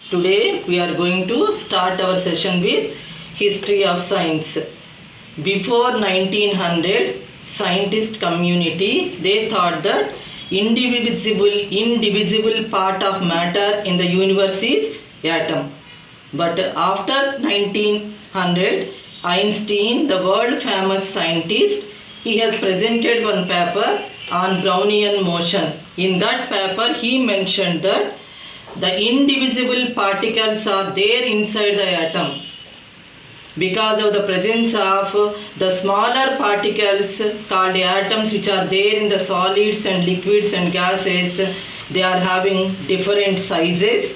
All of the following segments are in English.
Today we are going to start our session with history of science. Before 1900, scientist community they thought that indivisible part of matter in the universe is atom. But after 1900, Einstein, the world famous scientist, he has presented one paper on Brownian motion. In that paper he mentioned that the indivisible particles are there inside the atom. Because of the presence of the smaller particles called atoms which are there in the solids and liquids and gases, they are having different sizes,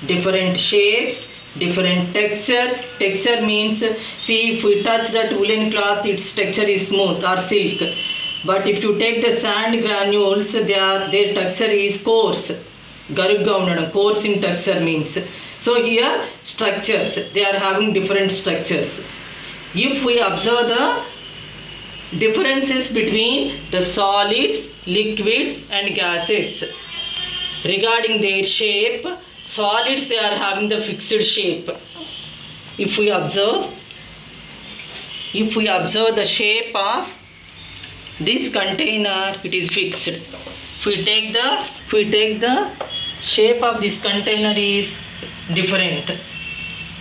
different shapes, different textures. Texture means, see, if we touch that woolen cloth, its texture is smooth or silk. But if you take the sand granules, their texture is coarse. Garugga undadam, coarse in texture means. So here structures, they are having different structures. If we observe the differences between the solids, liquids and gases regarding their shape, solids they are having the fixed shape. If we observe the shape of this container, it is fixed. If we take the shape of this container is different,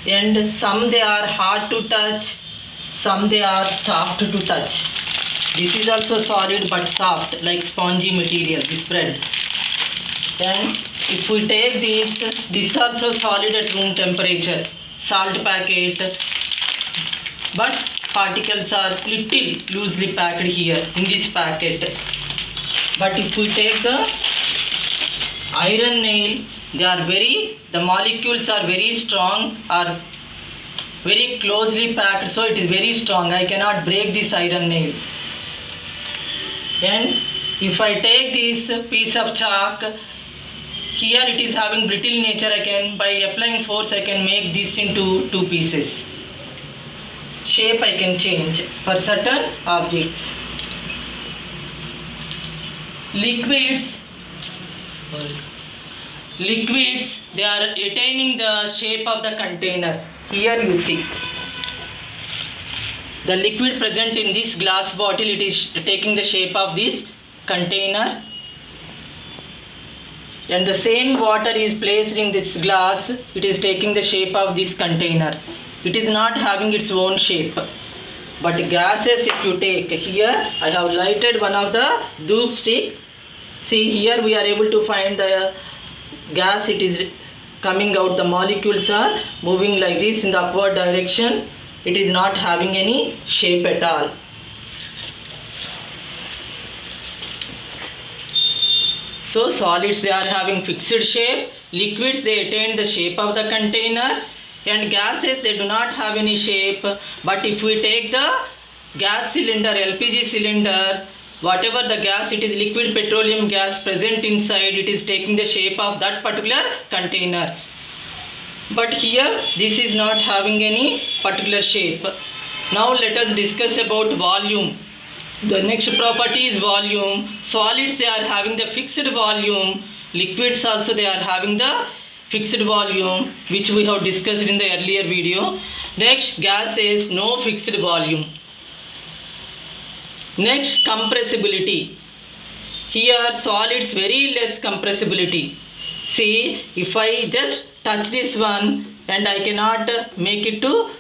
and some they are hard to touch, some they are soft to touch. This is also solid but soft, like spongy material, this bread. Then if we take this also solid at room temperature, salt packet, but particles are little loosely packed here in this packet. But if we take the iron nail, the molecules are very strong, are very closely packed, so it is very strong. I cannot break this iron nail. And if I take this piece of chalk, here it is having brittle nature. By applying force, I can make this into two pieces. Shape I can change for certain objects. Liquids, they are attaining the shape of the container. Here you see the liquid present in this glass bottle, it is taking the shape of this container, and the same water is placed in this glass, it is taking the shape of this container. It is not having its own shape. But gases, if you take, here I have lighted one of the dhoop stick. See, here we are able to find the gas, it is coming out, the molecules are moving like this in the upward direction. It is not having any shape at all. So solids they are having fixed shape, liquids they attain the shape of the container, and gases they do not have any shape. But if we take the gas cylinder, LPG cylinder, whatever the gas, it is liquid petroleum gas present inside, it is taking the shape of that particular container. But here this is not having any particular shape. Now let us discuss about volume. The next property is volume. Solids they are having the fixed volume, liquids also they are having the fixed volume, which we have discussed in the earlier video. Next, gases, no fixed volume. Next, compressibility. Here solids very less compressibility. See, if I just touch this one and I cannot make it to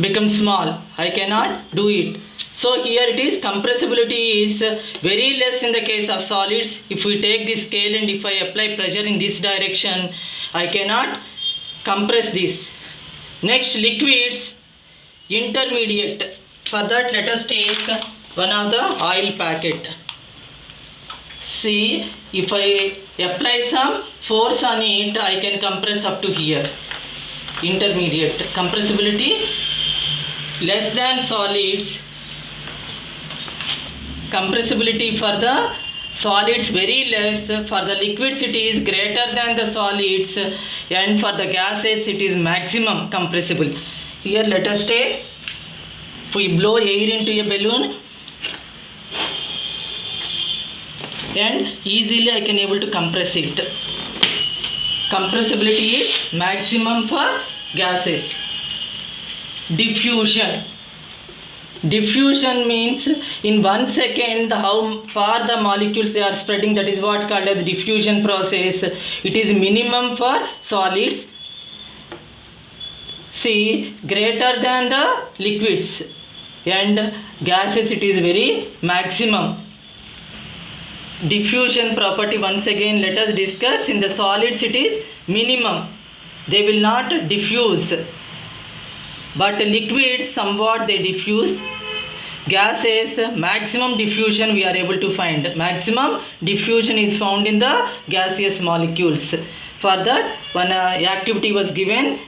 become small, I cannot do it. So here it is, compressibility is very less in the case of solids. If we take this scale and if I apply pressure in this direction, I cannot compress this. Next, liquids, intermediate. For that, let us take one of the oil packet. See, if I apply some force on it, I can compress up to here. Intermediate. Compressibility less than solids. Compressibility for the solids very less. For the liquids it is greater than the solids, and for the gases it is maximum compressible. Here let us take, if we blow air into a balloon, and easily I can able to compress it. Compressibility is maximum for gases. Diffusion. Diffusion means in 1 second how far the molecules they are spreading, that is what called as diffusion process. It is minimum for solids. See, greater than the liquids, and gases it is very maximum. Diffusion property once again let us discuss. In the solids it is minimum, they will not diffuse, but liquids somewhat they diffuse. Gases maximum diffusion we are able to find. Maximum diffusion is found in the gaseous molecules. For that one activity was given.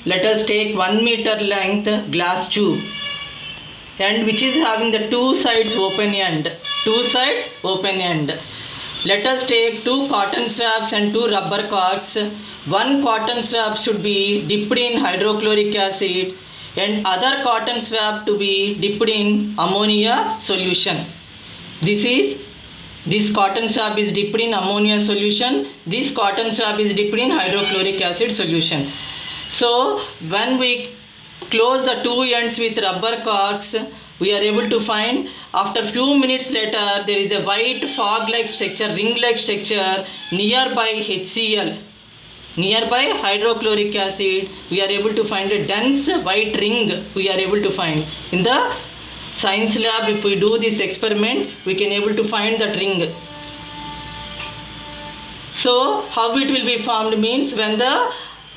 Let us take 1 meter length glass tube, and which is having the two sides open end. Two sides open end. Let us take 2 cotton swabs and 2 rubber corks. One cotton swab should be dipped in hydrochloric acid, and other cotton swab to be dipped in ammonia solution. This cotton swab is dipped in ammonia solution. This cotton swab is dipped in hydrochloric acid solution. So when we close the two ends with rubber corks, we are able to find after few minutes later there is a white fog like structure, ring like structure nearby HCl. Nearby hydrochloric acid, we are able to find a dense white ring. We are able to find in the science lab. If we do this experiment, we can able to find that ring. So how it will be formed means, when the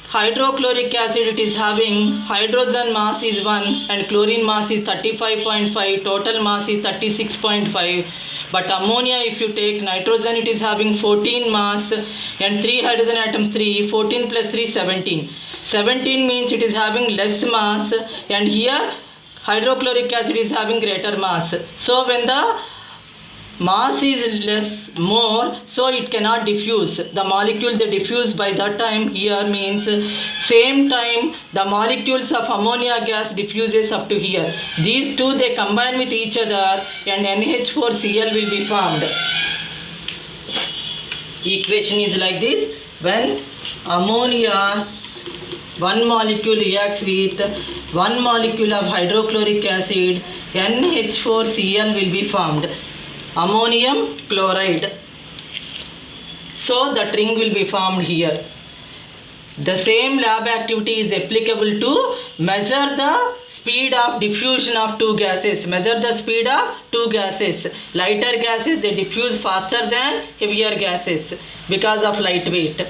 hydrochloric acid it is having hydrogen mass is 1 and chlorine mass is 35.5, total mass is 36.5. But ammonia, if you take nitrogen, it is having 14 mass and 3 hydrogen atoms 3, 14 plus 3 17. 17 means it is having less mass, and here hydrochloric acid is having greater mass. So when the mass is less more, so it cannot diffuse. The molecule they diffuse by that time here means same time the molecules of ammonia gas diffuses up to here. These two they combine with each other and NH4Cl will be formed. Equation is like this. When ammonia one molecule reacts with one molecule of hydrochloric acid, NH4Cl will be formed. Ammonium chloride. So that ring will be formed here. The same lab activity is applicable to measure the speed of diffusion of two gases. Measure the speed of two gases. Lighter gases they diffuse faster than heavier gases because of light weight.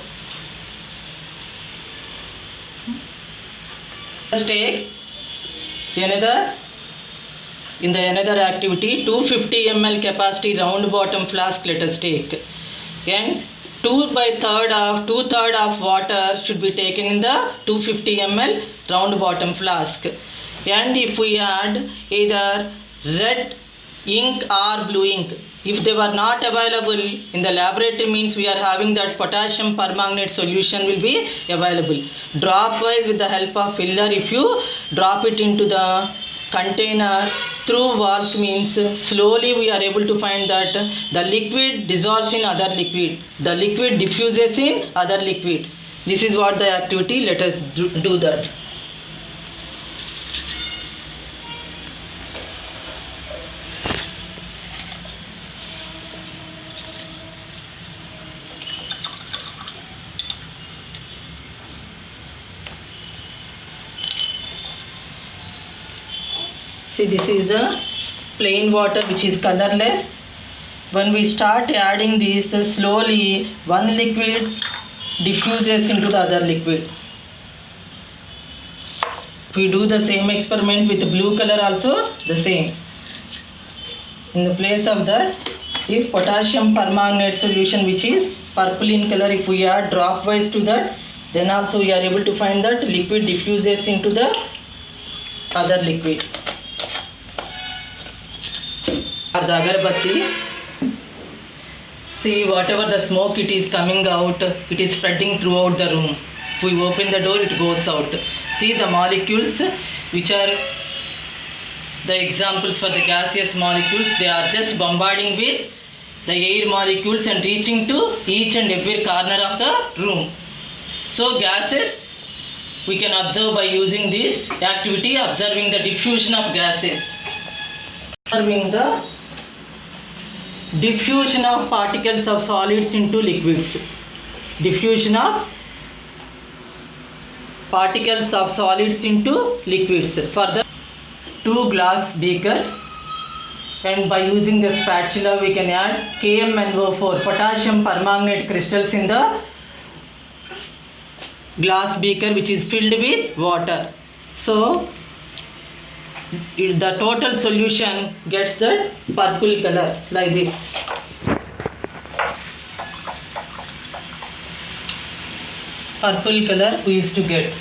Let's take another. In the another activity, 250 ml capacity round bottom flask let us take, and 2/3 of water should be taken in the 250 ml round bottom flask. And if we add either red ink or blue ink, if they were not available in the laboratory means we are having that potassium permanganate solution will be available. Drop wise with the help of filler, if you drop it into the container through valves means slowly we are able to find that the liquid dissolves in other liquid, the liquid diffuses in other liquid. This is what the activity. Let us do that. See, this is the plain water which is colorless. When we start adding this, slowly one liquid diffuses into the other liquid. If we do the same experiment with blue color also the same. In the place of that, if potassium permanganate solution which is purple in color, if we add drop wise to that, then also we are able to find that liquid diffuses into the other liquid. The agarbatti, see, whatever the smoke it is coming out, it is spreading throughout the room. If we open the door, it goes out. See the molecules which are the examples for the gaseous molecules, they are just bombarding with the air molecules and reaching to each and every corner of the room. So gases we can observe by using this activity, observing the diffusion of gases. Observing the diffusion of particles of solids into liquids. Diffusion of particles of solids into liquids. For the 2 glass beakers, and by using the spatula we can add KMnO4 potassium permanganate crystals in the glass beaker which is filled with water. So the total solution gets the purple color like this. Purple color we used to get.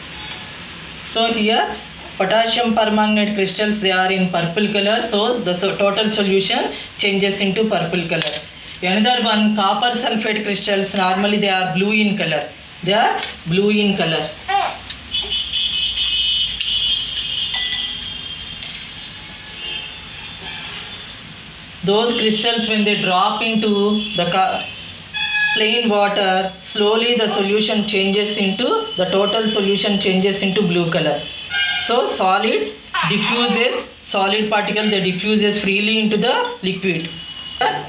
So here potassium permanganate crystals, they are in purple color, so the total solution changes into purple color. Another one, copper sulfate crystals, normally they are blue in color. They are blue in color. Those crystals, when they drop into the plain water, slowly the solution changes into, the total solution changes into blue color. So solid diffuses, solid particle they diffuses freely into the liquid,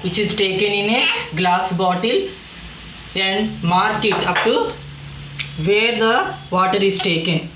which is taken in a glass bottle and mark it up to where the water is taken.